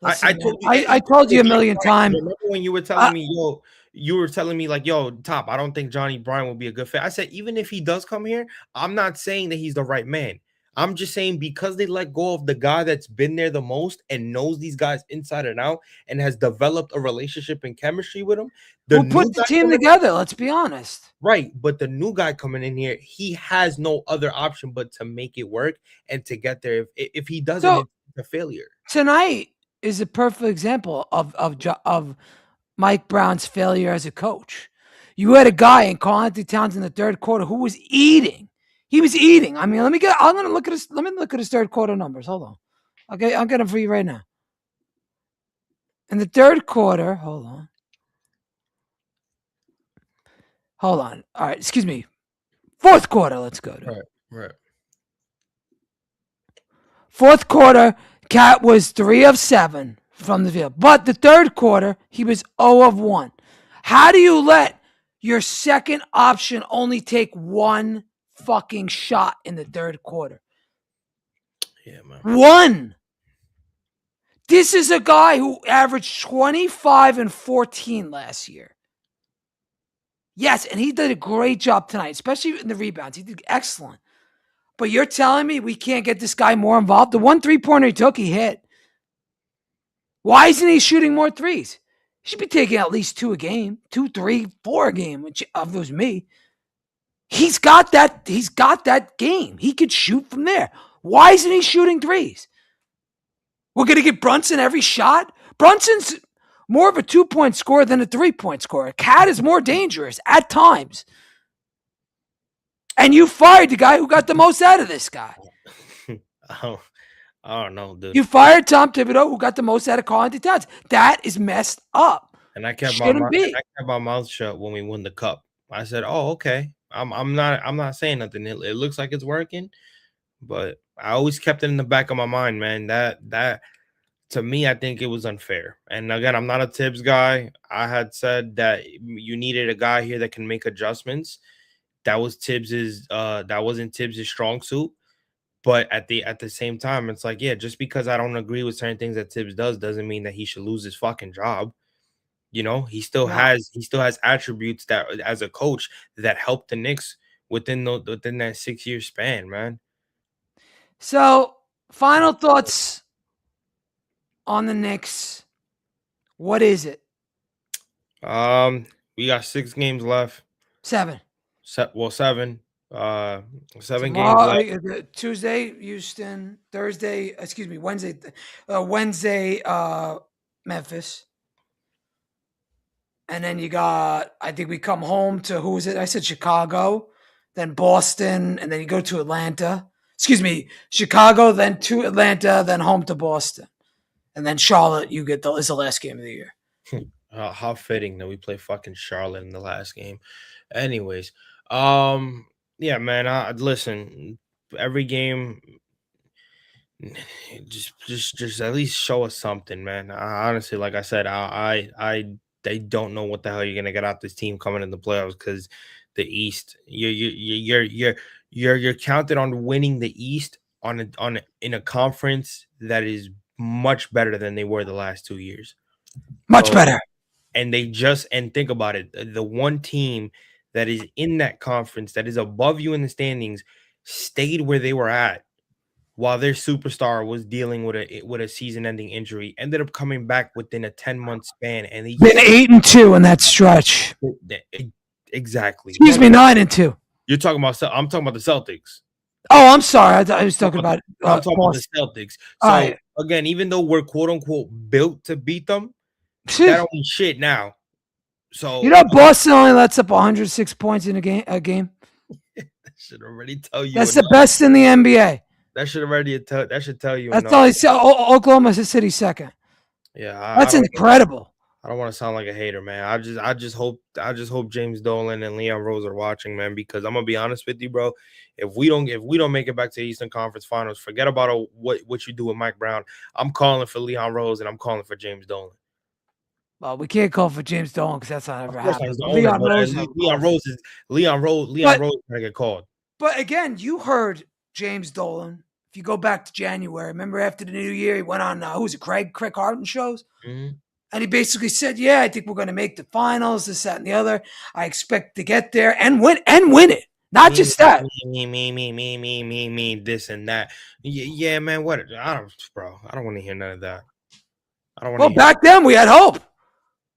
Listen, I told you. I told you a million times. Remember when you were telling me, yo, you were telling me like, yo, Top, I don't think Johnny Bryan will be a good fit. I said, even if he does come here, I'm not saying that he's the right man. I'm just saying because they let go of the guy that's been there the most and knows these guys inside and out and has developed a relationship and chemistry with them. The Who new put the guy team coming together? Let's be honest. right, but the new guy coming in here, he has no other option but to make it work and to get there. If he doesn't, So it's a failure. tonight is a perfect example of Mike Brown's failure as a coach. You had a guy in Karl-Anthony Towns in the third quarter who was eating. He was eating. I mean, I'm gonna look at his. Let me look at his third quarter numbers. Hold on. Okay, I'll get them for you right now. In the third quarter, hold on. All right, excuse me. Fourth quarter, let's go to. Right. Fourth quarter, Cat was 3 of 7 from the field. But the third quarter, he was 0 of 1. How do you let your second option only take one fucking shot in the third quarter? Yeah, man. One. This is a guy who averaged 25 and 14 last year. Yes, and he did a great job tonight, especially in the rebounds. He did excellent. But you're telling me we can't get this guy more involved? The 1 3-pointer he took, he hit. Why isn't he shooting more threes? He should be taking at least 2 a game, 2, 3, 4 a game, which if it was me. He's got that game. He could shoot from there. Why isn't he shooting threes? We're going to get Brunson every shot? Brunson's more of a 2-point scorer than a 3-point scorer. Cat is more dangerous at times. And you fired the guy who got the most out of this guy. I don't know, dude. You fired Tom Thibodeau, who got the most out of Karl-Anthony Towns. That is messed up. And I kept my mouth shut when we won the cup. I said, "Oh, okay. I'm not saying nothing. It looks like it's working, but I always kept it in the back of my mind, man. That to me, I think it was unfair. And again, I'm not a Tibbs guy. I had said that you needed a guy here that can make adjustments. That was that wasn't Tibbs' strong suit. But at the same time, it's like, yeah, just because I don't agree with certain things that Tibbs does doesn't mean that he should lose his fucking job. You know, he still has attributes that as a coach that helped the Knicks within that 6-year span, man. So, final thoughts on the Knicks. What is it? We got 6 games left. 7. 7. 7 Tomorrow, games left. Tuesday, Houston. Thursday, Wednesday. Memphis. And then you got, I think we come home to, who is it? I said Chicago, then Boston, and then you go to Atlanta. Chicago, then to Atlanta, then home to Boston. And then Charlotte, is the last game of the year. How fitting that we play fucking Charlotte in the last game. Anyways, yeah, man. Listen, every game, just at least show us something, man. Honestly, like I said, they don't know what the hell you're gonna get out this team coming in the playoffs because the East, you're counted on winning the East in a conference that is much better than they were the last 2 years. Much better. And think about it. The one team that is in that conference that is above you in the standings stayed where they were at while their superstar was dealing with a season-ending injury, ended up coming back within a 10-month span, and they been 8-2 in that stretch. Exactly. 9-2. You're talking about. I'm talking about the Celtics. Oh, I'm sorry. I was talking about. I'm talking about the Celtics. So again, even though we're quote unquote built to beat them, that don't mean shit now. So Boston only lets up 106 points in a game. That should already tell you. That's the best in the NBA. That should tell you. That's all. Oklahoma City second. Yeah, that's incredible. I don't want to sound like a hater, man. I just hope James Dolan and Leon Rose are watching, man, because I'm gonna be honest with you, bro. If we don't make it back to the Eastern Conference Finals, forget about what you do with Mike Brown. I'm calling for Leon Rose and I'm calling for James Dolan. Well, we can't call for James Dolan because that's not ever happened. Leon Rose is gonna get called. But again, you heard James Dolan If you go back to January, remember after the New Year, he went on, who was it, Craig Harden shows? Mm-hmm. And he basically said, yeah, I think we're going to make the finals, this, that, and the other. I expect to get there and win it. Not Me, just that. me, this and that. Yeah, man. What? Bro. I don't want to hear none of that. I don't want to Well, hear. back then we had hope.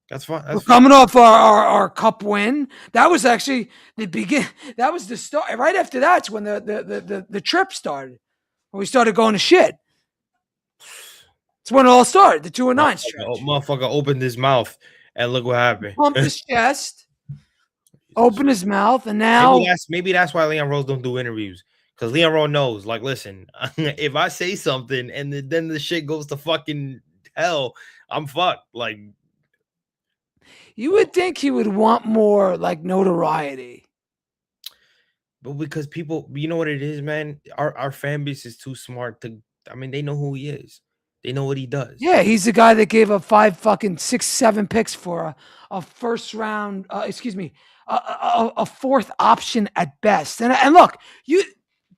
That's fine. We're coming off our cup win. That was actually the begin. That was the start. Right after that's when the trip started. When we started going to shit. It's when it all started. The 2-9 stretch. Motherfucker opened his mouth and look what happened. Pumped his chest. Open his mouth, and now maybe that's why Leon Rose don't do interviews, because Leon Rose knows, like, listen, if I say something and then the shit goes to fucking hell, I'm fucked. Like, you would think he would want more like notoriety, but because people, you know what it is, man. Our fan base is too smart to. I mean, they know who he is. They know what he does. Yeah, he's the guy that gave up 6, 7 picks for a first round. A fourth option at best. And look,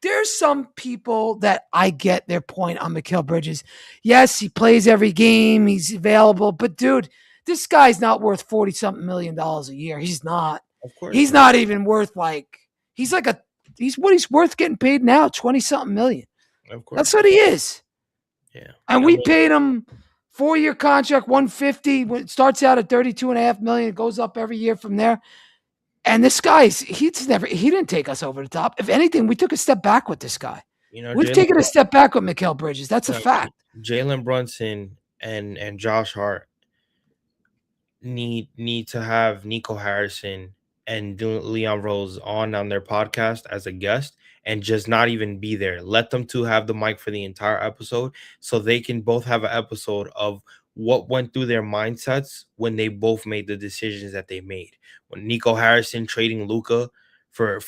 there's some people that I get their point on Mikal Bridges. Yes, he plays every game. He's available. But, dude, this guy's not worth $40-something million a year. He's not. Of course. He's not even worth he's what he's worth getting paid now, 20-something million. Of course. That's what he is. Yeah. And we paid him 4-year contract, $150. When it starts out at $32.5 million, it goes up every year from there. And this guy, he didn't take us over the top. If anything, we took a step back with this guy. We've taken a step back with Mikal Bridges. That's a fact. Jalen Brunson and Josh Hart need to have Nico Harrison and Leon Rose on their podcast as a guest, and just not even be there. Let them two have the mic for the entire episode, so they can both have an episode of what went through their mindsets when they both made the decisions that they made. When Nico Harrison trading Luka for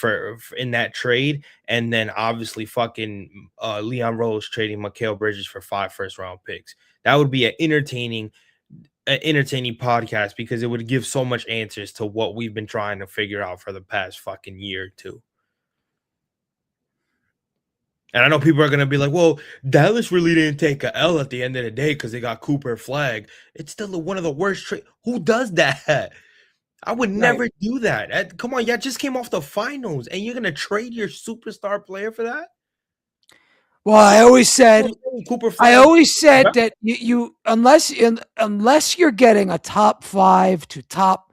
in that trade, and then obviously fucking Leon Rose trading Mikal Bridges for 5 first-round picks. That would be an entertaining podcast, because it would give so much answers to what we've been trying to figure out for the past fucking year or two. And I know people are going to be like, well, Dallas really didn't take a L at the end of the day because they got Cooper Flag. It's still one of the worst trades. Who does that? I would never do that. Come on, y'all just came off the finals, and you're going to trade your superstar player for that? Well, I always said that you unless you're getting a top 5 to top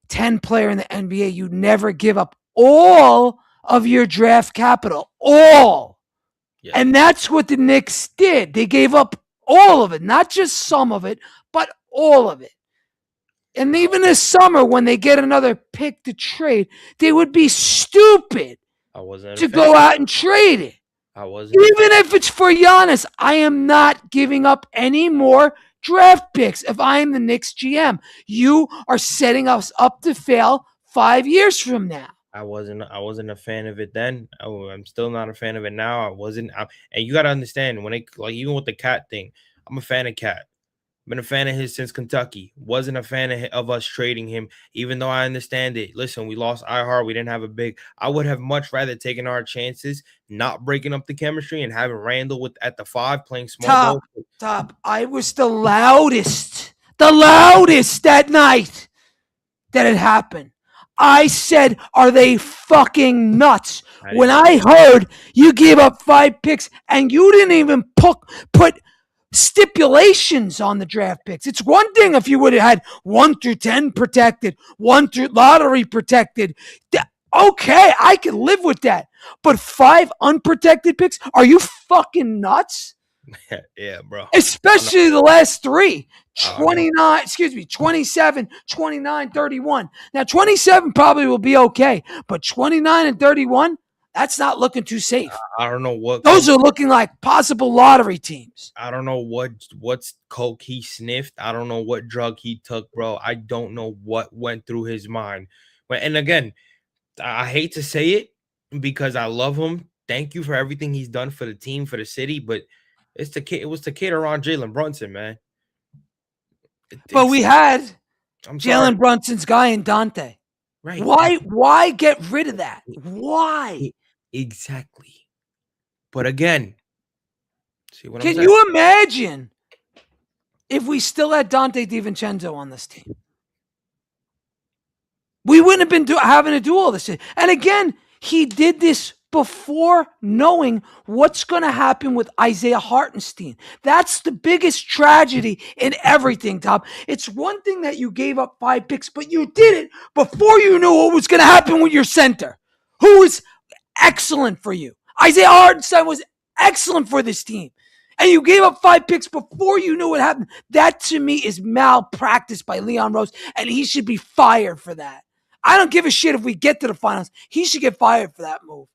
10 player in the NBA, you never give up all of your draft capital. All. Yeah. And that's what the Knicks did. They gave up all of it, not just some of it, but all of it. And even this summer, when they get another pick to trade, they would be stupid to go out and trade it. Even if it's for Giannis, I am not giving up any more draft picks if I am the Knicks GM. You are setting us up to fail 5 years from now. I wasn't a fan of it then. I'm still not a fan of it now. And you got to understand, even with the Cat thing, I'm a fan of Cat. Been a fan of his since Kentucky. Wasn't a fan of us trading him, even though I understand it. Listen, we lost iHeart. We didn't have a big. I would have much rather taken our chances, not breaking up the chemistry, and having Randall at the 5 playing small ball. Top. I was the loudest that night that it happened. I said, are they fucking nuts? When I heard you gave up 5 picks and you didn't even put stipulations on the draft picks. It's one thing if you would have had 1 through 10 protected, 1 through lottery protected. Okay, I can live with that. But 5 unprotected picks? Are you fucking nuts? Yeah, bro. Especially the last 3. 27, 29, 31. Now, 27 probably will be okay, but 29 and 31, that's not looking too safe. I don't know what. Those are looking like possible lottery teams. I don't know what's coke he sniffed. I don't know what drug he took, bro. I don't know what went through his mind. And again, I hate to say it because I love him. Thank you for everything he's done for the team, for the city, but it was to cater on Jalen Brunson, man. But we had Jalen Brunson's guy in Dante. Right. Why get rid of that? Why? Exactly. But again, See what I'm Can saying? you imagine if we still had Dante DiVincenzo on this team? We wouldn't have been having to do all this shit. And again, he did this before knowing what's going to happen with Isaiah Hartenstein. That's the biggest tragedy in everything, Tom. It's one thing that you gave up 5 picks, but you did it before you knew what was going to happen with your center, who was excellent for you. Isaiah Hartenstein was excellent for this team. And you gave up 5 picks before you knew what happened. That, to me, is malpractice by Leon Rose, and he should be fired for that. I don't give a shit if we get to the finals. He should get fired for that move.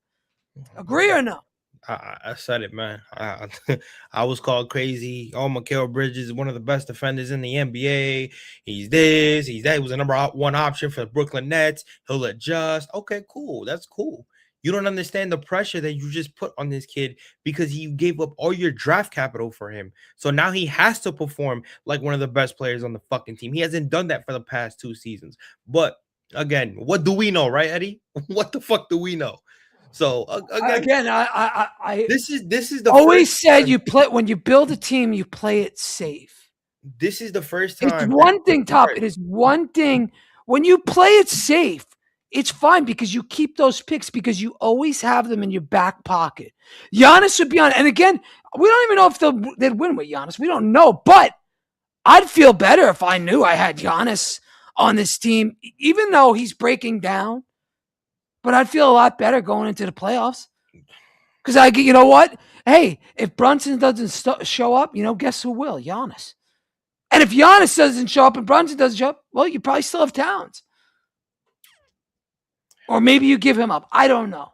Agree or no? I said it, man. I was called crazy. Oh, Mikal Bridges is one of the best defenders in the NBA. He's this, he's that. He was the number 1 option for the Brooklyn Nets. He'll adjust. Okay, cool. That's cool. You don't understand the pressure that you just put on this kid because you gave up all your draft capital for him. So now he has to perform like one of the best players on the fucking team. He hasn't done that for the past 2 seasons. But again, what do we know, right, Eddie? What the fuck do we know? So again, I this is the always first said time. you play when you build a team, you play it safe. This is the first time. It's one thing, Top. It is one thing when you play it safe. It's fine because you keep those picks because you always have them in your back pocket. Giannis would be on, and again, we don't even know if they'd win with Giannis. We don't know, but I'd feel better if I knew I had Giannis on this team, even though he's breaking down. But I'd feel a lot better going into the playoffs because you know what? Hey, if Brunson doesn't show up, guess who will? Giannis. And if Giannis doesn't show up and Brunson doesn't show up, well, you probably still have Towns. Or maybe you give him up. I don't know.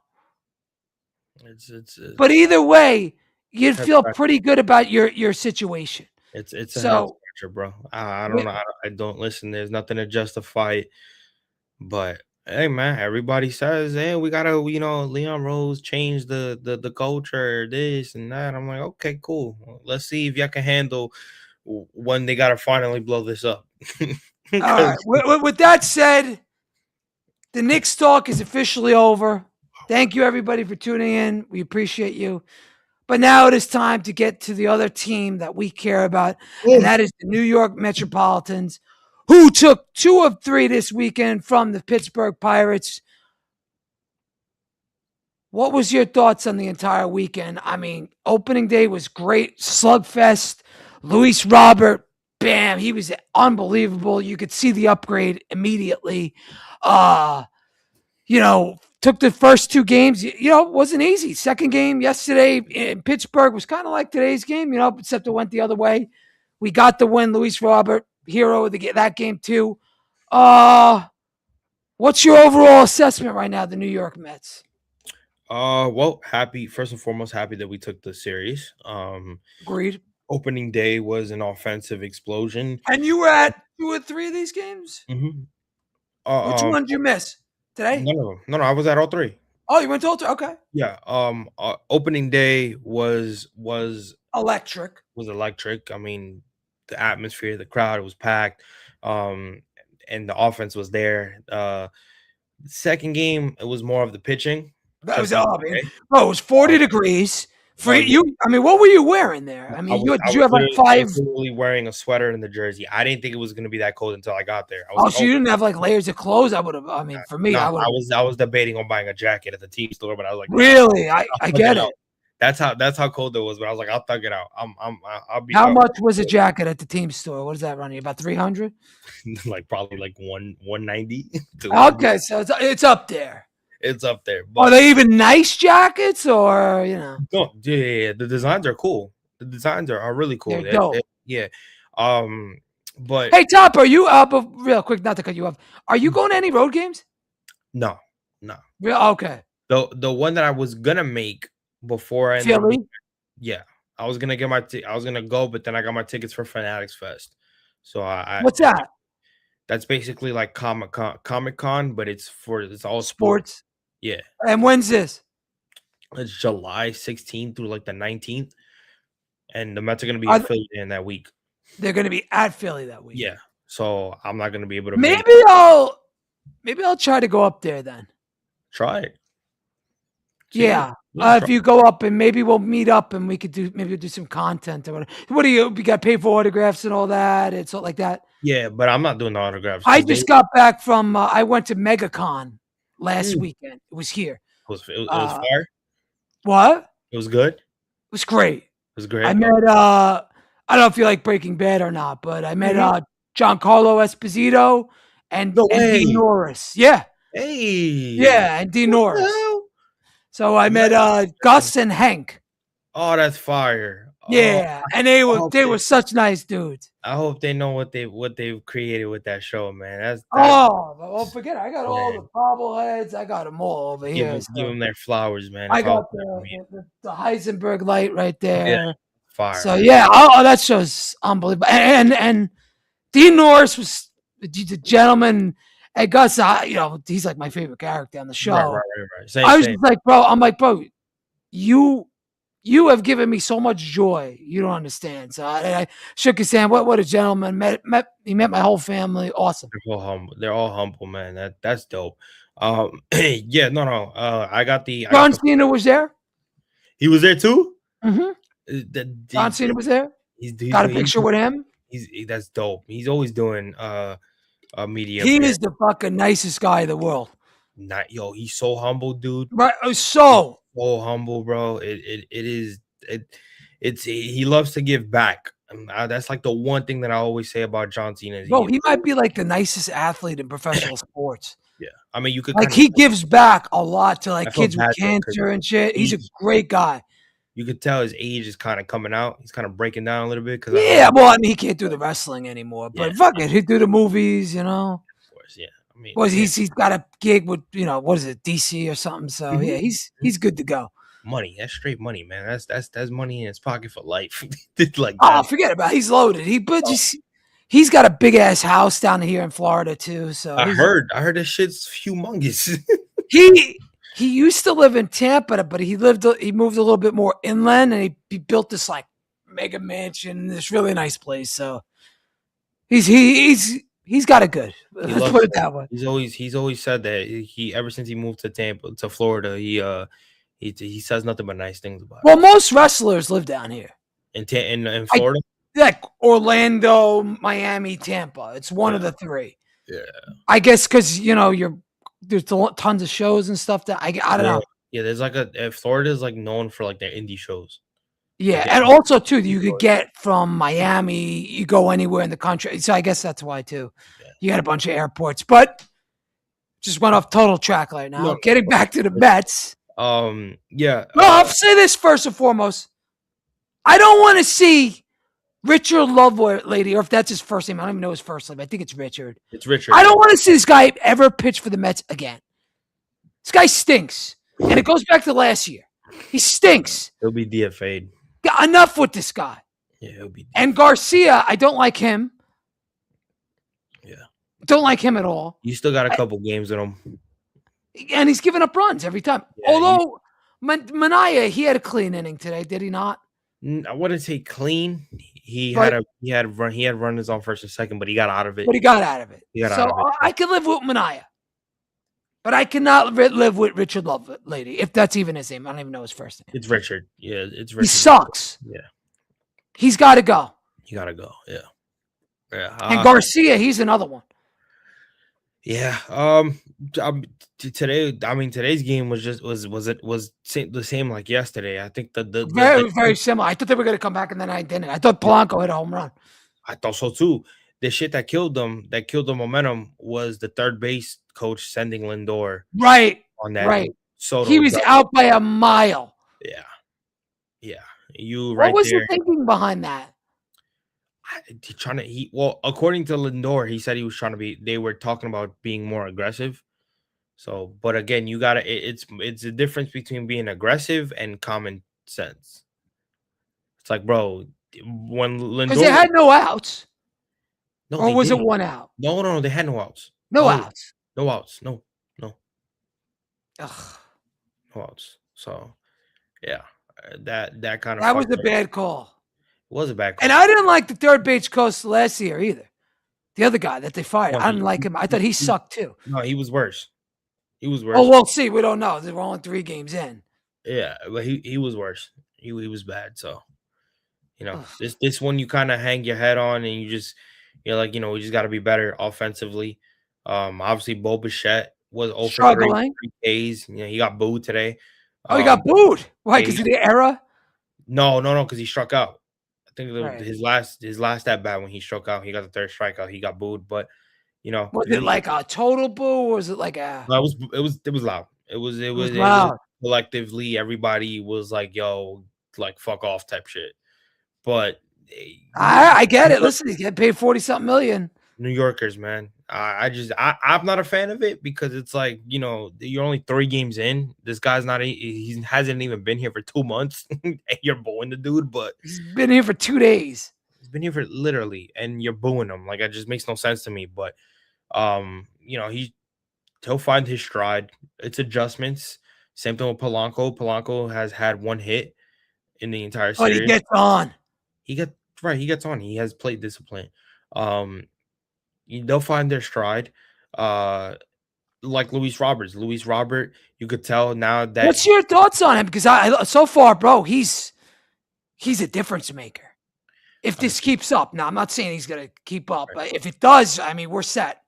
But either way, you'd feel pretty good about your situation. It's a head scratcher, bro. I don't know. I don't listen. There's nothing to justify it. But hey, man, everybody says, hey, we gotta, Leon Rose changed the culture, this and that. I'm like, okay, cool. Well, let's see if y'all can handle when they gotta finally blow this up. All right. With that said, the Knicks talk is officially over. Thank you, everybody, for tuning in. We appreciate you. But now it is time to get to the other team that we care about, and that is the New York Metropolitans, who took 2 of 3 this weekend from the Pittsburgh Pirates. What was your thoughts on the entire weekend? I mean, opening day was great. Slugfest. Luis Robert, bam, he was unbelievable. You could see the upgrade immediately. Took the first 2 games, it wasn't easy. Second game yesterday in Pittsburgh was kind of like today's game, except it went the other way. We got the win. Luis Robert, hero of that game too. What's your overall assessment right now, the New York Mets? Well, first and foremost, happy that we took the series. Agreed. Opening day was an offensive explosion. And you were at 2 or 3 of these games? Mm-hmm. Which one did you miss? Today? No, I was at all 3. Oh, you went to all 3? Okay. Yeah. Opening day was electric. I mean, the atmosphere, the crowd, it was packed. And the offense was there. Second game, it was more of the pitching. That was it was 40 degrees. For you, I mean, what were you wearing there? I mean, did you have like 5? I was literally wearing a sweater and the jersey. I didn't think it was going to be that cold until I got there. So you didn't have like layers of clothes? I would have. I mean, for me, I was debating on buying a jacket at the team store, but I was like, really, I get it. That's how cold it was. But I was like, I'll thug it out. I'll be. How much was a jacket at the team store? What does that run you? About 300? Like probably like 190. Okay, so it's up there. It's up there. But are they even nice jackets, or No, yeah. The designs are cool. The designs are really cool. They're dope. Yeah. But hey, Top, are you but real quick, not to cut you off? Are you going to any road games? No. Real okay. The one that I was gonna make before I Philly. Yeah, I was gonna get I was gonna go, but then I got my tickets for Fanatics Fest. So what's that? That's basically like Comic Con, but it's all sports. Yeah. And when's this? It's July 16th through like the 19th. And the Mets are going to be in Philly in that week. They're going to be at Philly that week. Yeah. So I'm not going to be able to. Maybe I'll try to go up there then. Try it. Yeah. Yeah, If you go up and maybe we'll meet up and we could do some content or whatever. What do you got paid for autographs and all that? It's all like that. yeah, but I'm not doing the autographs I because they just got back from I went to MegaCon last mm, weekend. It was here. it was Uh, fire. what? It was good. It It was great. was I great. met Oh, I don't know if you like Breaking Bad or not, but I met mhm. Giancarlo Esposito No and Dean way. Norris. Yeah. Hey, Yeah, and Dean what the Norris. hell? So I met Congratulations. Gus and Hank. Oh, that's fire. Oh, Yeah, and they I were hope they were such nice dudes. they know what they've created with that show, man. That's Oh, well, forget it. I got all the man. bobbleheads. I got them all over here. Give So them their flowers, man. I If I was got there, I mean, the Heisenberg light right yeah, there. So fire. yeah, that show's unbelievable. And Dean Norris was the gentleman. And Gus, he's like my favorite character on the Right, show. right, right, right. Same, I was same. just like, bro, I'm like, bro, you have given me so much joy. You don't understand. So I shook his hand. What a gentleman. He met my whole family. Awesome. They're all humble. They're all humble, man. That's dope. Yeah, no, no. I got John the. Cena was there. He was there too. Mm-hmm. John He's Cena was there. he's Got a doing picture with him. that's dope. He's always doing media He appearance. is the fucking nicest guy in the world. Not yo, he's so humble, dude. Right. He's So, so humble, bro. It is it's he loves to give back. And that's like the one thing that I always say about John Cena is bro, he might be like the nicest athlete in professional sports. yeah. I mean, you could Like kind of he gives back a lot to I like feel kids with bad though because cancer and shit. He's a he great guy. you could tell his age is kind of coming out. He's kind of breaking down a little bit because I Yeah, know well, I mean, he can't do the wrestling anymore, yeah, but fuck it, he'd do the movies, of course, yeah. I mean, Well, yeah. he's got a gig with what is it, DC or something. So yeah, Mhm. he's good to go. Money. That's straight money, man. That's money in his pocket for life. Like Oh, that. forget about it. He's loaded. Oh, He's got a big ass house down here in Florida too. So I heard this shit's humongous. he used to live in Tampa, but he moved a little bit more inland, and he built this like mega mansion, this really nice place. So he's got it good. He Let's loves put it it. that way. He's always said that he ever since he moved to Tampa to Florida, he says nothing but nice things about Well, most wrestlers live down here. in Florida. Like Orlando, Miami, Tampa. It's one Yeah, of the three. yeah, I guess because there's tons of shows and stuff that I don't yeah. know. Yeah, there's like Florida is like known for like their indie shows. Like Yeah, their and indie also too, you could shows. get from Miami, you go anywhere in the country. So I guess that's why too. Yeah. You got a bunch of airports, but just went off total track right now. No, Getting back to the Mets. yeah. No, I'll say this first and foremost. I don't want to see Richard Lovelady, or if that's his first name. I don't even know his first name. I think it's Richard. It's Richard. I don't want to see this guy ever pitch for the Mets again. This guy stinks. And it goes back to last year. He stinks. He'll be DFA'd. Enough with this guy. Yeah, he'll be. And Garcia, I don't like him. Yeah. Don't like him at all. You still got a couple games in him. And he's giving up runs every time. Yeah, Although Mania, he had a clean inning today, did he not? I wouldn't say clean. He But- had runners on first and second, but he got out of it. But he got out of it. He got So out of it. I can live with Mania. But I cannot live with Richard Lovelady, if that's even his name. I don't even know his first name. It's Richard. Yeah, it's He Richard. sucks. Yeah. He's got to go. You gotta go. Yeah. Yeah. And Garcia, he's another one. Yeah. Today, I mean, today's game was the same like yesterday. I think the Very similar. I thought they were going to come back, and then I didn't. I thought Polanco hit a home run. I thought so too. The shit that killed the momentum was the third base coach sending Lindor Right. on that. Right. Soto He was out by a mile. Yeah. Yeah. You What right was there. the thinking behind that? Well, according to Lindor, he said he was trying to be. They were talking about being more aggressive. So, but again, you gotta. It's a difference between being aggressive and common sense. It's like, bro, when Lindor Because they had no outs. no, Or they was it didn't. one out? No, they had no outs. No outs. No outs. No, Ugh. no outs. So, yeah, that kind of That was a bad call. was a bad call. And I didn't like the third base coach last year either. The other guy that they fired. Well, I didn't like him. I thought he sucked too. No, he was worse. He was worse. Oh, we'll see. We don't know. They were only 3 games in. Yeah, but he was worse. He was bad. So Ugh. this one you kind of hang your head on, and you're like, we just got to be better offensively. Obviously, Bo Bichette was 0 for 3, Struggling. 3 Ks. He got booed today. Oh, he got booed. Why? Yeah, Because of the era? no, because he struck out. I think Right. his last at bat when he struck out, he got the third strikeout. He got booed, but Was it like a total boo, or was it like a no, it was loud. it was It was loud? collectively everybody was like, "Yo, like fuck off" type shit. But I get it. Listen, he's getting paid 40 something million. New Yorkers, man. I'm not a fan of it because it's like, you're only 3 games in. This guy's not he hasn't even been here for 2 months and you're booing the dude, but He's been here for 2 days. he's been here for literally and you're booing him. Like it just makes no sense to me. But he'll find his stride. It's adjustments. Same thing with Polanco. Polanco has had 1 hit in the entire But he series. gets on. He gets on. He has plate discipline. Um they'll find their stride. Like Luis Roberts. Luis Robert, you could tell now that What's your thoughts on him? Because I so far, bro, he's a difference maker. If I mean, this keeps up. Now, I'm not saying he's gonna keep up, but if it does, I mean, we're set.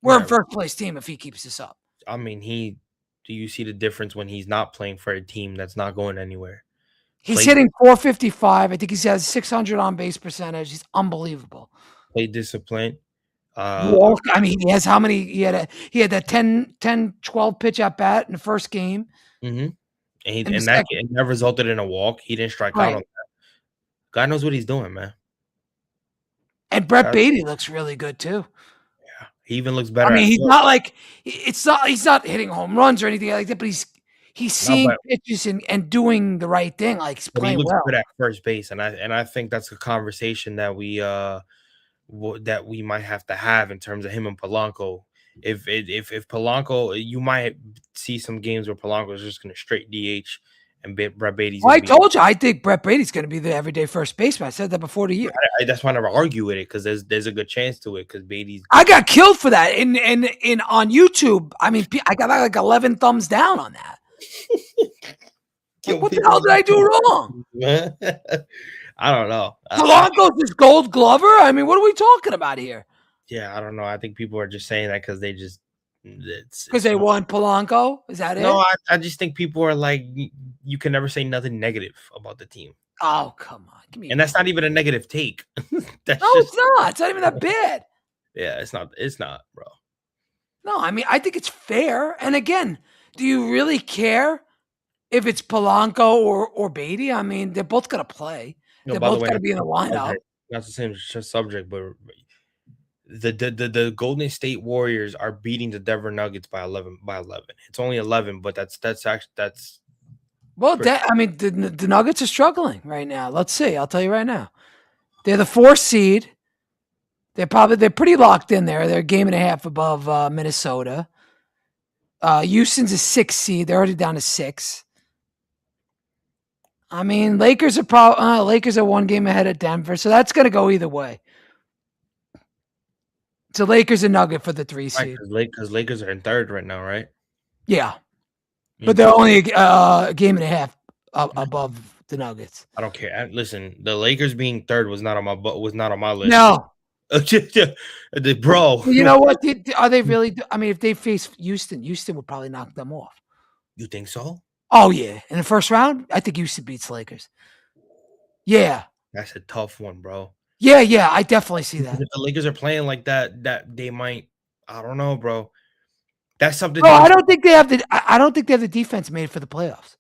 We're in right. first place team if he keeps this up. I mean, do you see the difference when he's not playing for a team that's not going anywhere? He's Play hitting 455. I think he has 600 on base percentage. He's unbelievable. play discipline. Walk. I mean, he has how many? He had that 10, 12 pitch at bat in the first game. Mhm. In the And that second, and that resulted in a walk. He didn't strike out on right. that. God knows what he's doing, man. And Brett God, Beatty looks really good too. yeah. He even looks I better mean, at he's first. not like he's not hitting home runs or anything like that, but he's No, seeing pitches and doing the right thing. Like he's but he playing looks well. good at first base, and I think that's a conversation that that we might have to have in terms of him and Polanco. If Polanco, you might see some games where Polanco is just going to straight DH, and Brett Beatty's Well, going I to be. told you, I think Brett Beatty's going to be the everyday first baseman. I said that before the year. That's why I never argue with it because there's a good chance to it because Beatty's. I got killed for that in on YouTube. I mean, I got like 11 thumbs down on that. Like, what the hell did I do wrong? I don't know. Polanco's his Gold Glover. I mean, what are we talking about here? Yeah, I don't know. I think people are just saying that because they just Because they won Polanco. Is that it? no. I just think people are like you can never say nothing negative about the team, Oh, come on. Give me and that's not even a negative take. That's No, just it's not. It's not even that bad. yeah. It's not. It's not, bro. No, I mean, I think it's fair. And again, do you really care if it's Polanco or Beatty? I mean, they're both gonna play. No, They're by the both way, gonna be in the lineup. that's the same subject, but the Golden State Warriors are beating the Denver Nuggets by 11. It's only 11, but that's actually Well, pretty. I mean, the Nuggets are struggling right now. Let's see. I'll tell you right now. They're the 4th seed. They're pretty locked in there. They're a game and a half above Minnesota. Houston's a 6th seed. They're already down to 6. I mean, Lakers are 1 game ahead of Denver, so that's going to go either way. So Lakers and Nugget for the 3 Right, seed. because Lakers are in third right now, right? Yeah, but they're only a game and a half above the Nuggets. I don't care. Listen, the Lakers being third was not on my list. No, Bro. you know what? Are they really? I mean, if they face Houston would probably knock them off. You think so? Oh yeah, in the first round, I think Houston beats Lakers. Yeah, That's a tough one, bro. yeah, I definitely see that. If the Lakers are playing like that they might. I don't know, bro. That's something. No, I don't think they have the. I don't think they have the defense made for the playoffs.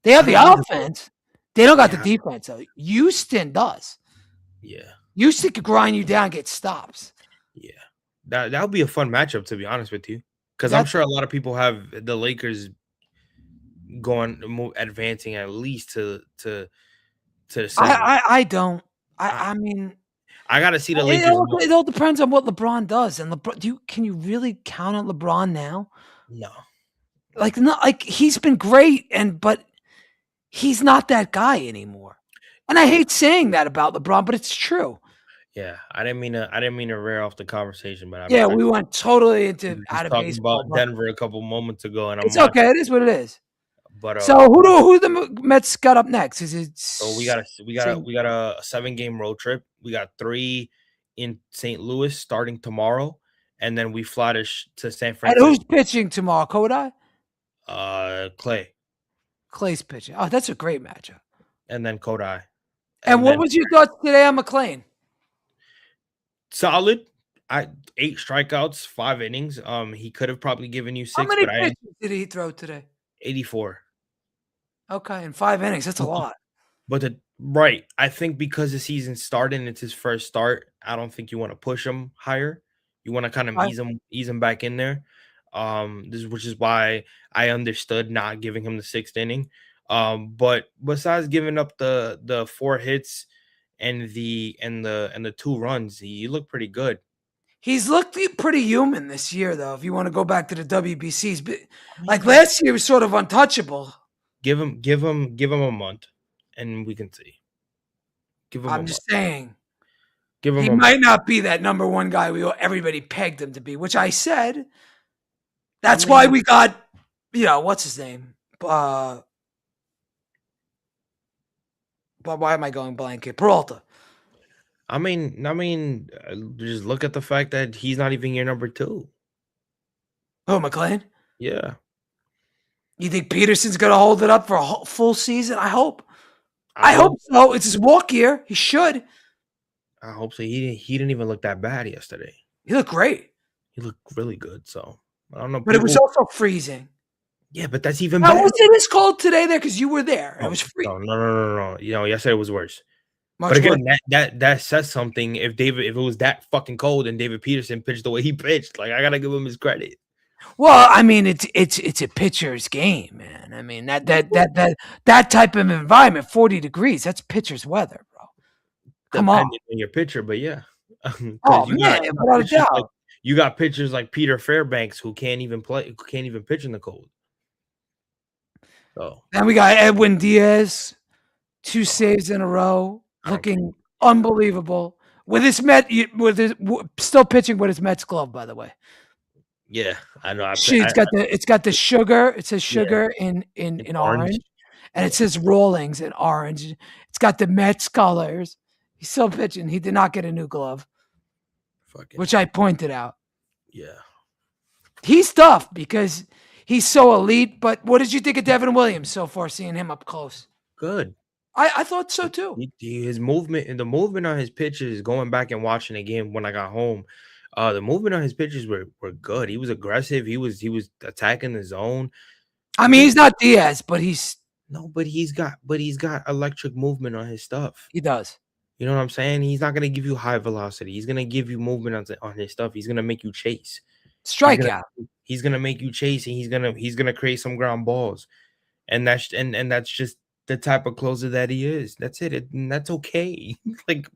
They have the offense. They don't got the defense though. Houston does. Yeah. Houston could grind you down, get stops. Yeah. That would be a fun matchup, to be honest with you, because I'm sure a lot of people have the Lakers advancing at least to the semis. I don't. I mean, I gotta see the Lakers. It all depends on what LeBron does. And LeBron, can you really count on LeBron now? No. Like he's been great, but he's not that guy anymore. And I hate saying that about LeBron, but it's true. Yeah, I didn't mean to rear off the conversation, but we went totally into out of talking baseball. about Denver a couple moments ago, and It's okay. It is what it is. But So who the Mets got up next? Is it so we got a 7-game road trip. We got 3 in St. Louis starting tomorrow, and then we fly to San and who's Francisco. pitching tomorrow? Kodai? Clay, Clay's pitching. Oh, that's a great matchup. and then Kodai, And and what then was your thoughts today on McLean? solid. I 8 strikeouts, 5 innings. He could have probably given you How 6, many but I pitches did he throw today? 84. Okay, in 5 innings. That's a lot. But right, I think because the season started and it's his first start, I don't think you want to push him higher. You want to kind of Right. ease him back in there. Which is why I understood not giving him the 6th inning. But besides giving up the 4 hits and the 2 runs, he looked pretty good. He's looked pretty human this year, though. If you want to go back to the WBCs, but like man, last year, he was sort of untouchable. Give him a month, and we can see. Give him a I'm month. just saying. Give him He a month. might not be that number one guy everybody pegged him to be, which I said. That's why we got, what's his name? But why am I going blank here? Peralta. I mean, just look at the fact that he's not even your number 2. Oh, McLean? Yeah, You think Peterson's going to hold it up for a full season? I hope. I hope so. It's his walk year. He should. I hope so. He didn't even look that bad yesterday. He looked great. He looked really good. So I don't know. But it was also freezing. Yeah, but that's even Now, better. was it as cold today there? Because you were there. It was free. No. Yesterday was worse. Much but again, worse. that says something. If it was that fucking cold and David Peterson pitched the way he pitched, like I gotta give him his credit. Well, I mean, it's a pitcher's game, man. I mean that type of environment, 40 degrees, that's pitcher's weather, bro. Come on. Depending on your pitcher, but yeah. Oh man, without a doubt. You got pitchers like Peter Fairbanks who can't even pitch in the cold. So Then we got Edwin Diaz, 2 saves in a row, looking unbelievable. With his still pitching with his Mets glove, by the way. Yeah, I know. It's got the sugar. It says sugar in orange, and it says Rawlings in orange. It's got the Mets colors. He's still pitching. He did not get a new glove, which I pointed out. Yeah, he's tough because he's so elite. But what did you think of Devin Williams so far? Seeing him up close, good. I thought so too. His movement and the movement on his pitches. Going back and watching the game when I got home. The movement on his pitches were good. He was aggressive. He was attacking the zone. I mean, he's not Diaz, but he's got electric movement on his stuff. He does. You know what I'm saying? He's not gonna give you high velocity. He's gonna give you movement on his stuff. He's gonna make you chase. Strikeout. He's gonna make you chase, and he's gonna create some ground balls, and that's just the type of closer that he is. That's it. And that's okay. Like.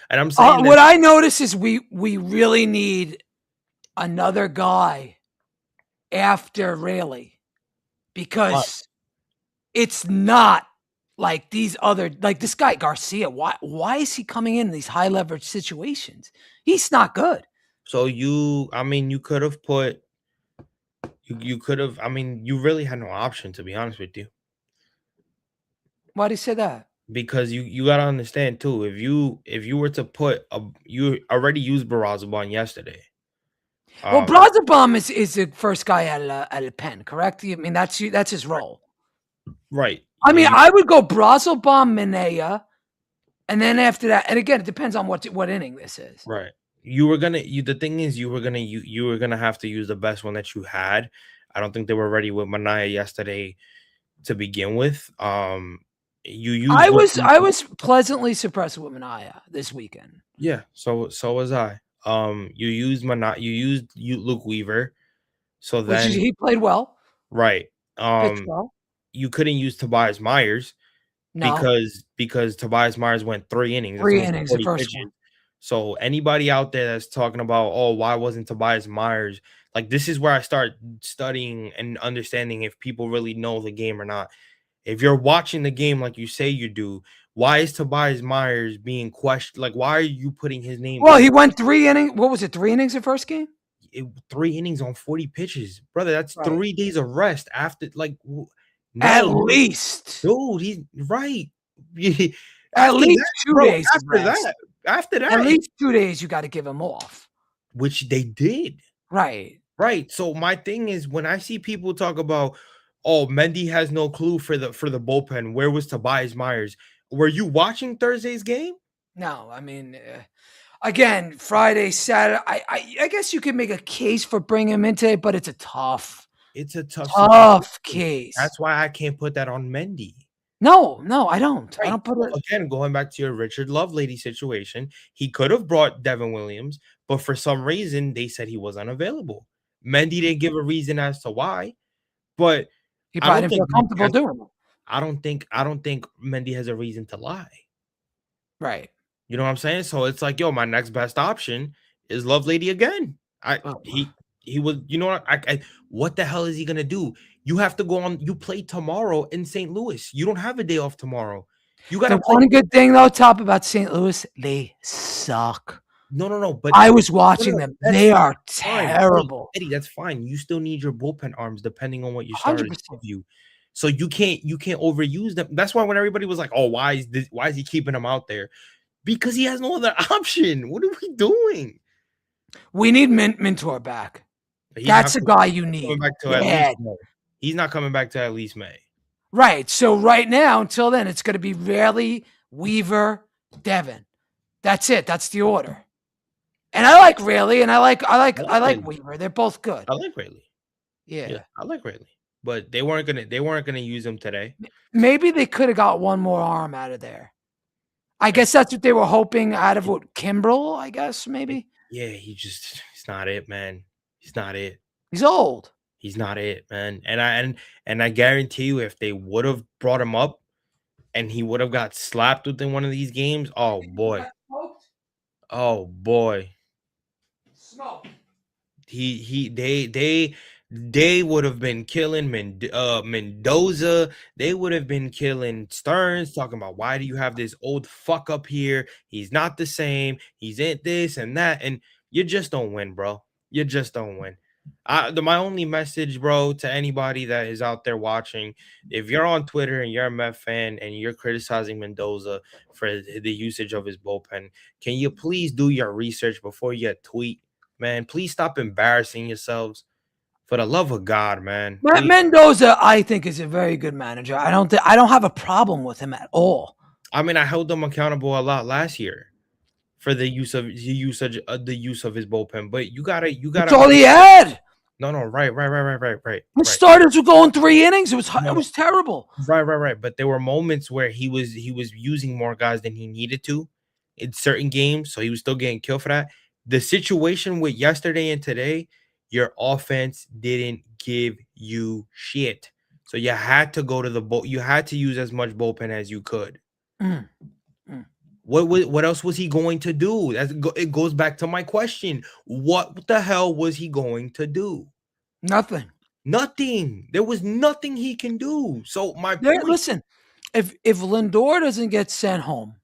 And I'm saying what I notice is we really need another guy after Rayleigh because it's not like these other this guy Garcia. Why is he coming in these high leverage situations? He's not good. So you could have put you could have. I mean, you really had no option, to be honest with you. Why do you say that? Because you gotta understand too. If you were to put you already used Barazabon yesterday. Well, Brazabom is the first guy at a pen, correct? I mean, that's his role, right? I mean, I would go Brazabom, Minaya, and then after that, and again, it depends on what inning this is. Right. The thing is, you were gonna have to use the best one that you had. I don't think they were ready with Minaya yesterday to begin with. I was pleasantly surprised with Minaya this weekend. Yeah, so was I. You used Luke Weaver, so then he played well, right? Well. You couldn't use Tobias Myers because Tobias Myers went 3 innings. 3 innings the first one. So anybody out there that's talking about, oh, why wasn't Tobias Myers, like, this is where I start studying and understanding if people really know the game or not. If you're watching the game like you say you do, why is Tobias Myers being questioned? Like, why are you putting his name? Well, he went 3 innings. What was it? 3 innings the first game? 3 innings on 40 pitches, brother. That's 3 days of rest after. Like, At No, least. dude, he's right. At After least that, 2 bro, days of rest. after At that, least 2 days you gotta give him off. which they did. Right. Right. So my thing is when I see people talk about, oh, Mendy has no clue for the bullpen. Where was Tobias Myers? Were you watching Thursday's game? No, I mean, again, Friday, Saturday. I guess you could make a case for bringing him in today, but it's a It's a tough situation. tough case. That's why I can't put that on Mendy. No, I don't. I Right. don't put So it. again, going back to your Richard Lovelady situation, he could have brought Devin Williams, but for some reason they said he was unavailable. Mendy didn't give a reason as to why, but He I probably don't didn't feel think Mendy comfortable has, doing it. I don't think Mendy has a reason to lie. Right. You know what I'm saying? So it's like, yo, my next best option is Lovelady again. Oh. He was, you know what? What the hell is he gonna do? You have to go on. You play tomorrow in St. Louis. You don't have a day off tomorrow. You The gotta play. one good thing though, top about St. Louis, they suck. No. But I was watching them. that's They are fine. terrible. Eddie, that's fine. You still need your bullpen arms depending on what your starters 100%. give you. So you can't overuse them. That's why when everybody was like, "Oh, why is he keeping him out there?" Because he has no other option. What are we doing? We need Mentor back. He's That's not a guy you coming need. back to at least May. He's not coming back to at least May. Right. So right now, until then, it's going to be Raley, Weaver, Devin. That's it. That's the order. And I like Raley and I like Raley. Weaver. They're both good. I like Raley. Yeah. I like Raley. But they weren't gonna use him today. Maybe they could have got one more arm out of there. I guess that's what they were hoping out of what Kimbrel, I guess, maybe. Yeah, he's not it, man. He's not it. He's old. He's not it, man. And I guarantee you, if they would have brought him up and he would have got slapped within one of these games, oh boy. Smoke. They would have been killing Mendoza. They would have been killing Stearns, talking about why do you have this old fuck up here? He's not the same. He's in this and that, and you just don't win, bro. You just don't win. My only message, bro, to anybody that is out there watching, if you're on Twitter and you're a Met fan and you're criticizing Mendoza for the usage of his bullpen, can you please do your research before you tweet? Man, please stop embarrassing yourselves. For the love of God, man. Mendoza, I think, is a very good manager. I don't have a problem with him at all. I mean, I held him accountable a lot last year for the use of his bullpen, but you gotta. That's all he had. No, right. When starters were going 3 innings, it was terrible. Right. But there were moments where he was using more guys than he needed to in certain games, so he was still getting killed for that. The situation with yesterday and today, your offense didn't give you shit. So you had to go to the you had to use as much bullpen as you could. What else was he going to do? It goes back to my question. What the hell was he going to do? Nothing. There was nothing he can do. So listen, if Lindor doesn't get sent home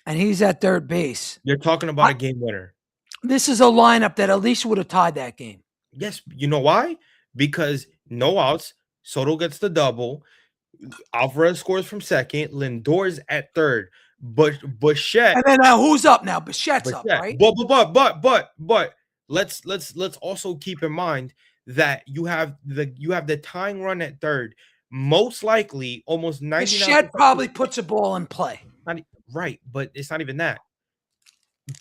and he's at third base, you're talking about a game winner. This is a lineup that at least would have tied that game. Yes, you know why? Because no outs, Soto gets the double, Alvarez scores from second, Lindor's at third, but Bichette. And then who's up now? Bichette's up, right? But let's also keep in mind that you have the tying run at third. Most likely, almost 99%. Bichette probably puts a ball in play. Right, but it's not even that.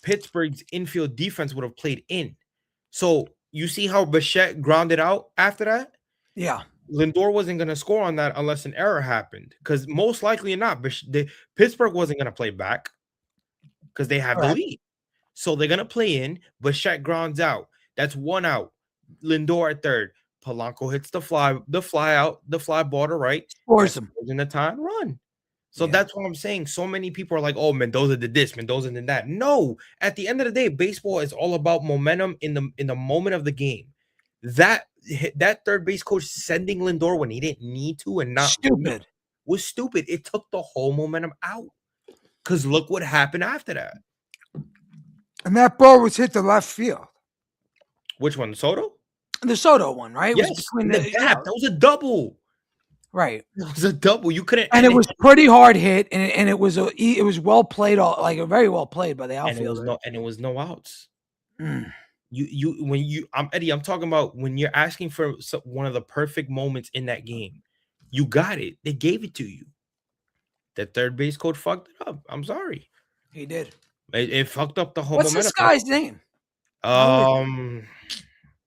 Pittsburgh's infield defense would have played in. So you see how Bichette grounded out after that? Yeah. Lindor wasn't going to score on that unless an error happened. Because most likely not, Pittsburgh wasn't going to play back because they have the lead. So they're going to play in. Bichette grounds out. That's 1 out. Lindor at third. Polanco hits the fly ball to right. Scores him. In the time run. So that's what I'm saying. So many people are like, oh, Mendoza did this, Mendoza did that. No, at the end of the day, baseball is all about momentum in the moment of the game. That third base coach sending Lindor when he didn't need to and not was stupid. It took the whole momentum out. Because look what happened after that. And that ball was hit to left field. Which one, Soto? The Soto one, right? Yes, it was between the gap. That was a double. Right. It was a double. You couldn't And end it it. was pretty hard hit, and it was well played, like very well played by the And outfielder. it was no outs. Mm. I'm Eddie. I'm talking about when you're asking for one of the perfect moments in that game. You got it. They gave it to you. The third base coach fucked it up. I'm sorry. He did. It fucked up the whole What's this momentum. guy's name?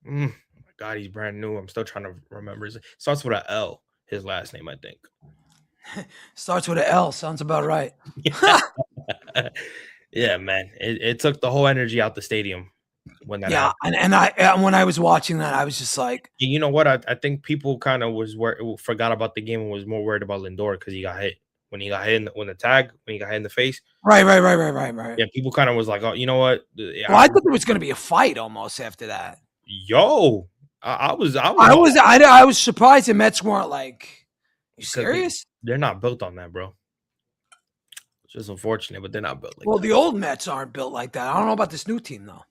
My God, he's brand new. I'm still trying to remember. Starts with a L. His last name, I think. Starts with an L. Sounds about right. Yeah, man. It took the whole energy out the stadium when that happened. And when I was watching that, I was just like, You know what? I think people kind of forgot about the game and was more worried about Lindor because he got hit. When he got hit when he got hit in the face. right. Yeah, people kind of was like, oh, you know what? Well, I thought there was going to be a fight almost after that. Yo, I was surprised the Mets weren't like, you serious? They're not built on that, bro. It's just unfortunate, but they're not built like that. Well, the old Mets aren't built like that. I don't know about this new team though.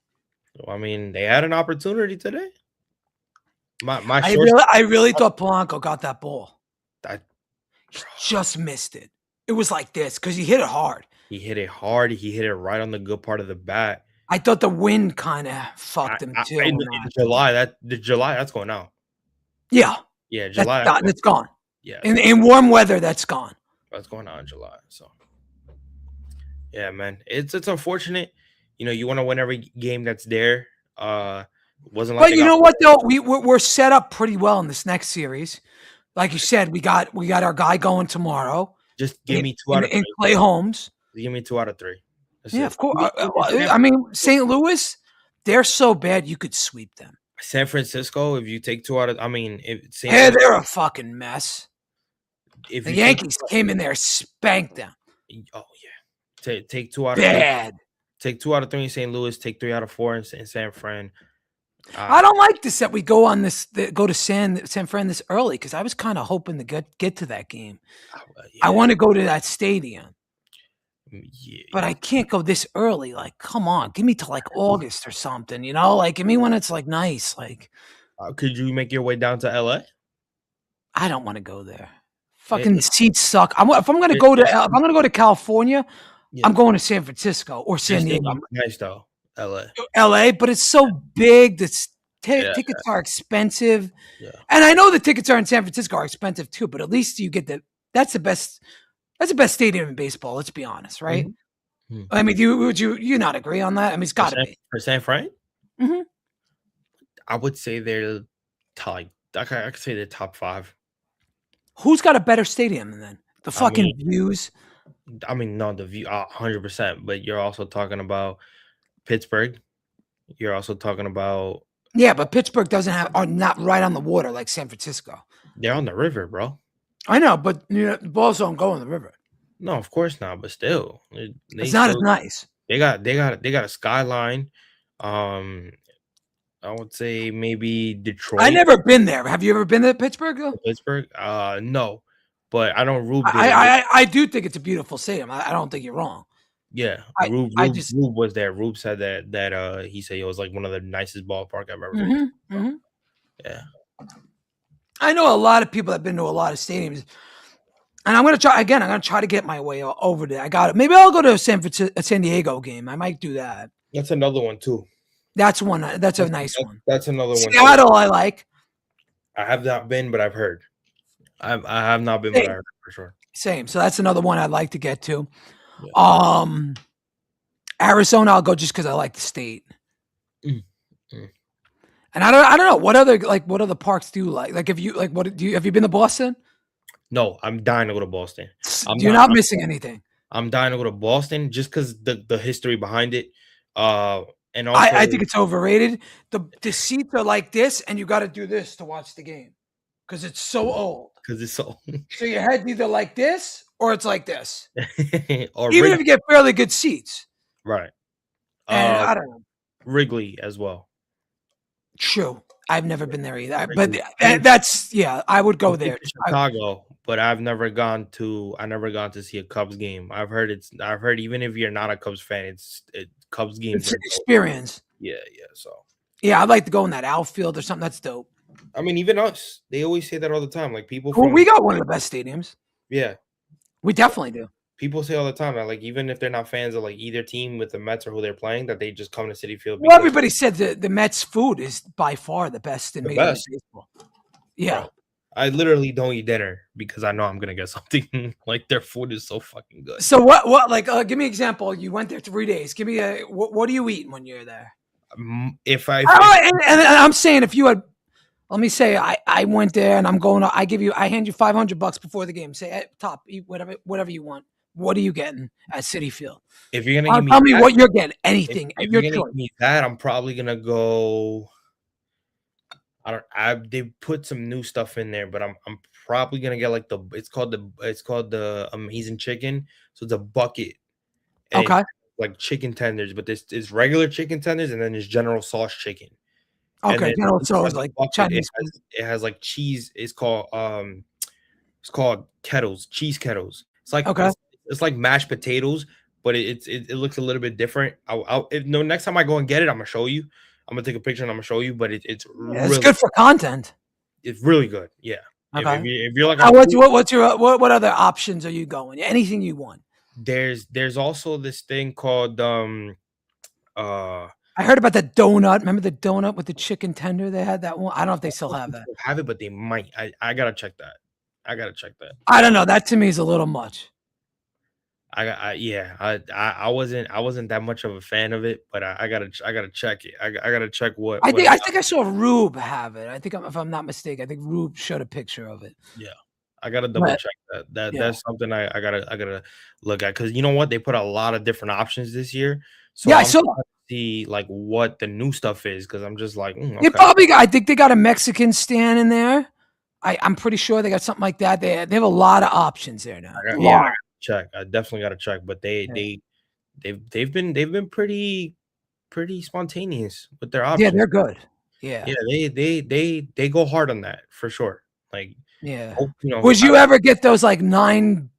I mean, they had an opportunity today. I really thought Polanco got that ball. He just missed it. It was like this because he hit it hard. He hit it hard. He hit it right on the good part of the bat. I thought the wind kind of fucked him too. In July, that's going out. Yeah. July. That's gone. Yeah. In warm weather, that's gone. That's going out in July. So, yeah, man, it's unfortunate. You know, you want to win every game that's there. Wasn't like. But you know what though, we're set up pretty well in this next series. Like you said, we got our guy going tomorrow. Just give me 2 out of 3. And Clay Holmes. Give me 2 out of 3. Yeah, of course. I mean, St. Louis, they're so bad you could sweep them. San Francisco, if you take 2 out of, they're a fucking mess. If the Yankees came in there, spanked them. Oh yeah, take 2 out of bad. 3. Take 2 out of 3 in St. Louis. Take 3 out of 4 in San Fran. I don't like this that we go to San Fran this early because I was kind of hoping to get to that game. Yeah. I want to go to that stadium. Yeah. But I can't go this early. Like, come on, give me to like August or something, you know? Like, give me when it's like nice. Like, could you make your way down to LA? I don't want to go there. Fucking seats suck. If I'm gonna go to California, I'm going to San Francisco or San Diego. Nice though, LA, but it's so big. The tickets are expensive, and I know the tickets are in San Francisco are expensive too. But at least you get that's the best. That's the best stadium in baseball. Let's be honest, right? Mm-hmm. I mean, would you not agree on that? I mean, it's got to be for San Fran. Mm-hmm. I would say they're I could say they're top 5. Who's got a better stadium than the fucking views? I mean, no, the view 100%. But you're also talking about Pittsburgh. You're also talking about but Pittsburgh are not right on the water like San Francisco. They're on the river, bro. I know, but the balls don't go in the river. No, of course not. But still, it's not as nice. They got a skyline. I would say maybe Detroit. I never been there. Have you ever been to Pittsburgh though? Pittsburgh? No, but I don't. Rube. I do think it's a beautiful stadium. I don't think you're wrong. Yeah, Rube was there. Rube said that he said it was like one of the nicest ballpark I've ever been to. Mm-hmm. Yeah. I know a lot of people that have been to a lot of stadiums, and I'm going to try to get my way over there. I got it. Maybe I'll go to a San Diego game. I might do that. That's another one too. That's one. That's a nice one. That's another one. Seattle, I like. I have not been, but I've heard. I have not been, but I heard for sure. Same. So that's another one I'd like to get to. Yeah. Arizona, I'll go just because I like the state. And I don't know what other parks do you like? Like, have you been to Boston? No, I'm dying to go to Boston. You're not missing anything. I'm dying to go to Boston just because the history behind it. And also, I think it's overrated. The seats are like this, and you got to do this to watch the game because it's so old. So your head's either like this or it's like this. Or even if you get fairly good seats, right? And I don't know. Wrigley as well. True. I've never been there either, but that's I would go there. Chicago, but I've never gone to see a Cubs game. I've heard even if you're not a Cubs fan, it's Cubs games. It's an experience. Yeah. So I'd like to go in that outfield or something. That's dope. I mean, even us, they always say that all the time. Like people Well, we from got one of the best stadiums. yeah, We definitely do. people say all the time that like even if they're not fans of like either team with the Mets or who they're playing, that they just come to City Field Well, because everybody said the Mets food is by far the best in the Major League best, Baseball. Yeah. bro. I literally don't eat dinner because I know I'm gonna get something. Like their food is so fucking good. So what like give me an example. You went there 3 days. Give me a what are you eating when you're there? If I Oh, and I'm saying if you had, let me say I went there and I'm going to, I hand you $500 before the game. Say hey, top, eat whatever you want. What are you getting at City Field? if you're gonna give me Tell me that, what you're getting. Anything at if your you're gonna choice. give me that, I'm probably gonna go. I don't. They put some new stuff in there, but I'm probably gonna get like it's called the amazing chicken. So it's a bucket and it's Okay. like chicken tenders, but this is regular chicken tenders and then there's General Sauce chicken. And Okay. then General inside Tso's the like bucket Chinese food. it has like cheese. It's called kettles, cheese kettles. Okay. It's like mashed potatoes, but it looks a little bit different. No, next time I go and get it, I'm gonna show you. I'm gonna take a picture and I'm gonna show you. But Yeah, it's good for content. it's really good. Yeah. Okay. If you're like Now, on a food, what's your what other options are you going? Anything you want. there's also this thing called uh I heard about the donut. Remember the donut with the chicken tender? They had that one. I don't know if they still have that. have it, but they might. I gotta check that. I gotta check that. I don't know. That to me is a little much. Yeah, I wasn't that much of a fan of it, but I gotta check it. I gotta check what I think I saw Rube have it. I think if I'm not mistaken, I think Rube showed a picture of it. yeah. I gotta double But check that. yeah, That's something I gotta look at because you know what, they put a lot of different options this year, so yeah, I I'm saw. trying to see like what the new stuff is because I'm just like They okay. probably got. I think they got a Mexican stand in there. I'm pretty sure they got something like that. They have a lot of options there now. Yeah, I Lot. gotta check. I definitely gotta check, but Yeah. they've been pretty spontaneous with their Yeah, options. they're good. Yeah, Yeah, they go hard on that for sure. Like, yeah. oh, you know, Would you ever get those like 9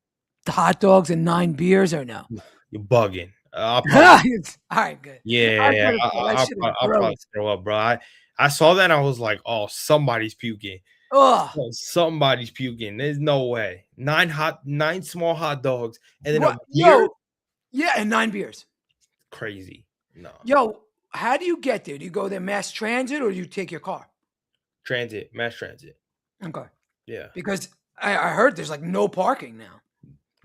hot dogs and 9 beers or no? you're bugging. I'll probably All right, good. I was yeah, gonna say that shit is I'll probably gross. throw up, bro. I saw that and I was like, oh, somebody's puking. Ugh. Oh, somebody's puking. There's no way. 9 small hot dogs and then a What? beer. Yo, yeah, and 9 beers. Crazy. No. Yo, how do you get there? Do you go there mass transit or do you take your car? Transit, mass transit. Okay. Yeah. Because I heard there's like no parking now.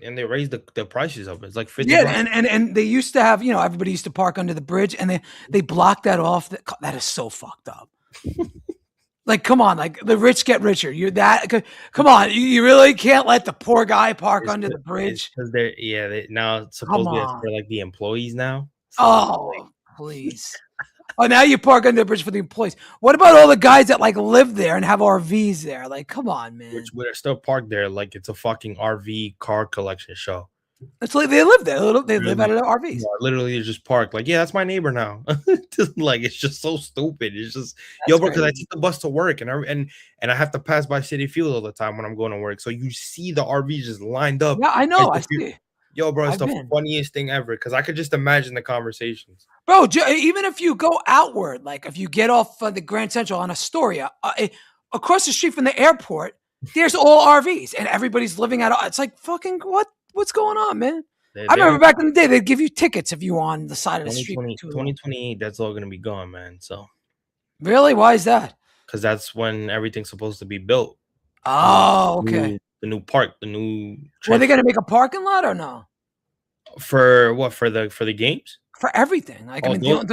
And they raised the prices up. It's like 50 Yeah, bucks. and they used to have, everybody used to park under the bridge and they blocked that off. That is so fucked up. Like, come on, like the rich get richer. Come on, you really can't let the poor guy park under the bridge. Because now Come supposedly it's on. for like the employees now. So Oh, please. Oh, now you park under the bridge for the employees. What about all the guys that like live there and have RVs there? Like, come on, man. which we're still parked there like it's a fucking RV car collection show. It's like they live there. They live out of the RVs. Literally, it's just parked. Like, yeah, that's my neighbor now. Like, it's just so stupid. It's just yo, That's bro, because I crazy. take the bus to work and I have to pass by City Field all the time when I'm going to work. So you see the RVs just lined up. Yeah, I know. I see. Yo, bro, it's I've the been. funniest thing ever because I could just imagine the conversations. Bro, even if you go outward, like if you get off the Grand Central on Astoria, across the street from the airport, there's all RVs and everybody's living out. It's like fucking what's going on, man? I remember back in the day, they'd give you tickets if you were on the side of the street for too long. 2028, that's all gonna be gone, man. So Really? Why is that? because that's when everything's supposed to be built. Oh, okay. The new park, the new Were they going to make a parking lot or no? for what for the games? For everything. Like, I Oh, mean, those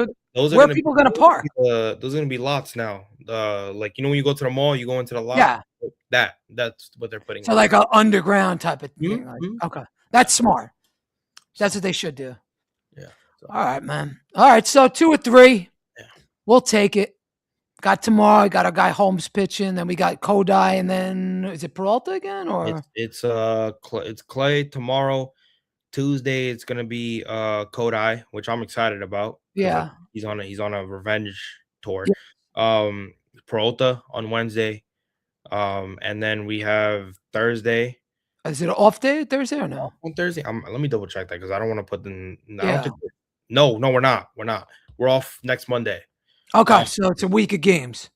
are where are gonna be people going to park? those are gonna be lots now. Like when you go to the mall, you go into the lot. Yeah. That's what they're putting. So in. like an underground type of thing. Mhm, Like, mhm. okay. That's smart. That's what they should do. Yeah. So, All right, man. All right. So 2 or 3. Yeah. We'll take it. Got tomorrow. Got our guy Holmes pitching. Then we got Kodai. And then is it Peralta again? Or it's Clay tomorrow. Tuesday it's gonna be Kodai, which I'm excited about. yeah. He's on a revenge tour. Yeah. Peralta on Wednesday. And then we have Thursday. Is it an off day Thursday or no? On Thursday, let me double check that because I don't want to put the. I Yeah. don't think. No, we're not. We're off next Monday. Okay. So it's a week of games.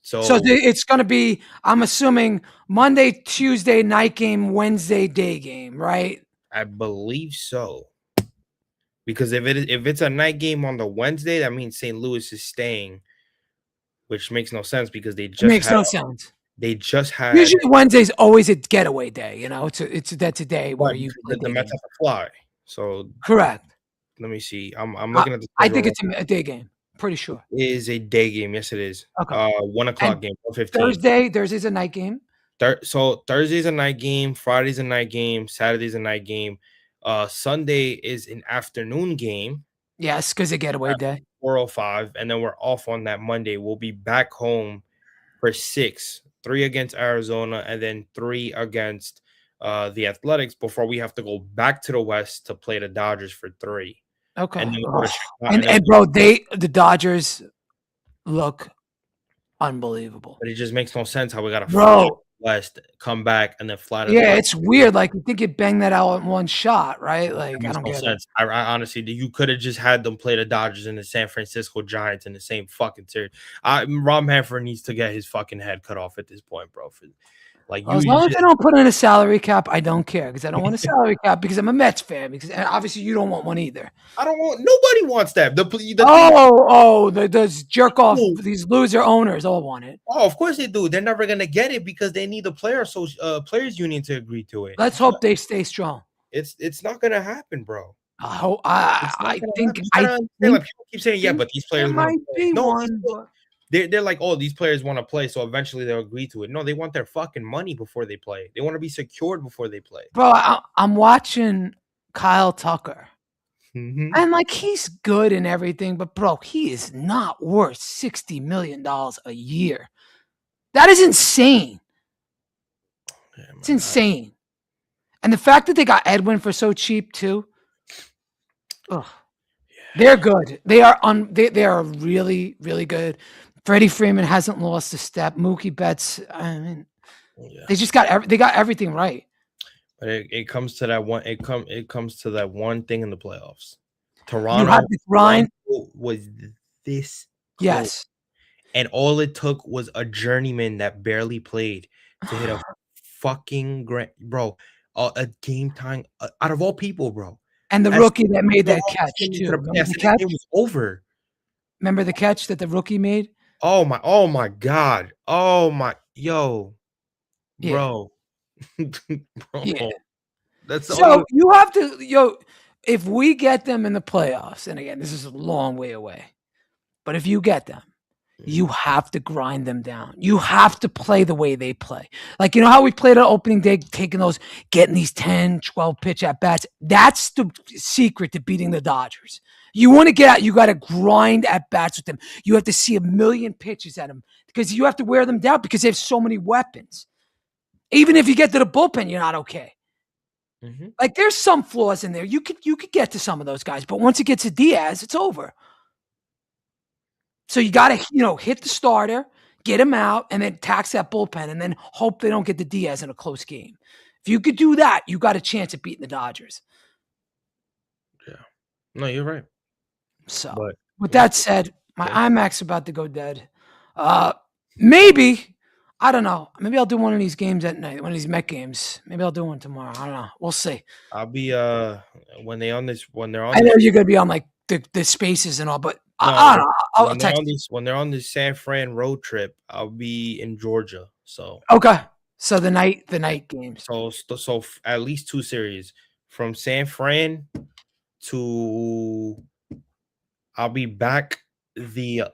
So it's going to be, I'm assuming, Monday, Tuesday night game, Wednesday day game, right? I believe so. Because if it's a night game on the Wednesday, that means St. Louis is staying, which makes no sense because It makes no sense. they just had Usually Wednesday's always a getaway day. You know, that's a day where but you the, play the day Mets game. have to fly. So Correct. let me see. I'm looking at the I schedule. think it's a day game. Pretty sure. It is a day game. Yes, it is. Okay. 1 o'clock And game, 1:15. Thursday's a night game. So Thursday's a night game, Friday's a night game, Saturday's a night game. Sunday is an afternoon game. Yes, because a getaway day. 4:05, and then we're off on that Monday. We'll be back home for 6, 3 against Arizona, and then 3 against the Athletics before we have to go back to the West to play the Dodgers for 3. Okay. And then we'll go to Chicago, And bro, the Dodgers look unbelievable. but it just makes no sense how we got to fly Bro, West, come back, and then fly to the yeah, West. it's weird. Like, you think you'd bang that out in one shot, right? It Like, I makes don't no get it. sense. I honestly, you could have just had them play the Dodgers and the San Francisco Giants in the same fucking series. Rob Manfred needs to get his fucking head cut off at this point, bro. Like As long as they don't put in a salary cap, I don't care, because I don't want a salary cap because I'm a Mets fan. Because and obviously you don't want one either. I don't want. Nobody wants that. Those jerk off, these loser owners all want it. Oh, of course they do. They're never gonna get it because they need the players union to agree to it. Let's hope they stay strong. It's not gonna happen, bro. I think people keep saying, yeah, but these players might be no, one. they're like, oh, these players want to play, so eventually they'll agree to it. No, they want their fucking money before they play. They want to be secured before they play. Bro, I'm watching Kyle Tucker. Mm-hmm. And like, he's good and everything, but bro, he is not worth $60 million a year. That is insane. Yeah, it's insane. And the fact that they got Edwin for so cheap too. Ugh. They're good. They are they are really, really good. Freddie Freeman hasn't lost a step. Mookie Betts, I mean, they just got everything right. But it comes to that one. It comes to that one thing in the playoffs. Toronto was this close. Yes, and all it took was a journeyman that barely played to hit a fucking bro, a game time out of all people, bro. And the rookie that made that catch too. It was over. Remember the catch that the rookie made? Oh my god. Oh my bro. Bro. Yeah. That's so you have to if we get them in the playoffs, and again, this is a long way away, but if you get them, you have to grind them down. You have to play the way they play. Like, you know how we played on opening day, getting these 10, 12 pitch at bats? That's the secret to beating the Dodgers. You want to get out, you got to grind at bats with them. You have to see a million pitches at them because you have to wear them down because they have so many weapons. Even if you get to the bullpen, you're not okay. Mm-hmm. Like, there's some flaws in there. You could get to some of those guys, but once it gets to Diaz, it's over. So you got to, hit the starter, get him out, and then tax that bullpen, and then hope they don't get the Diaz in a close game. If you could do that, you got a chance at beating the Dodgers. Yeah. No, you're right. So, with that said, my iMac's about to go dead. Maybe, I don't know. Maybe I'll do one of these games at night, one of these Met games. Maybe I'll do one tomorrow. I don't know. We'll see. I'll be when they're on. I know you're gonna be on like the spaces and all, but I don't know. I'll text when they're on this San Fran road trip, I'll be in Georgia. So okay. So the night games. So at least 2 series from San Fran to. I'll be back.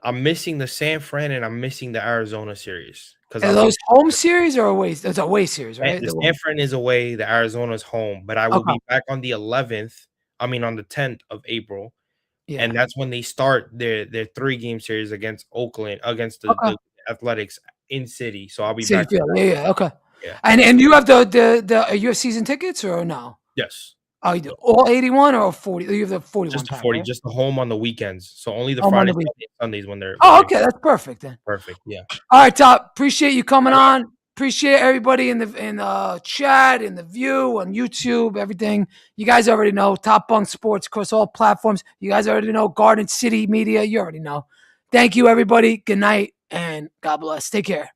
I'm missing the San Fran and I'm missing the Arizona series because those home series or away. It's away series, right? The San Fran is away. The Arizona's home, but I will be back on the 11th. I mean, on the 10th of April. Yeah. And that's when they start their 3-game series against Oakland, against the Athletics in city. So I'll be back. Yeah. Okay. Yeah. And you have the you have season tickets or no? Yes. Oh, you do all 81 or 40? You have the 41. Just the 40, right? Just the home on the weekends. So only the Fridays and Sundays when they're. Oh, okay, that's perfect then. Perfect. Yeah. All right, Top. Appreciate you coming on. Appreciate everybody in the chat, in the view, on YouTube, everything. You guys already know. Top Bunk Sports across all platforms. You guys already know. Garden City Media. You already know. Thank you, everybody. Good night. and God bless. Take care.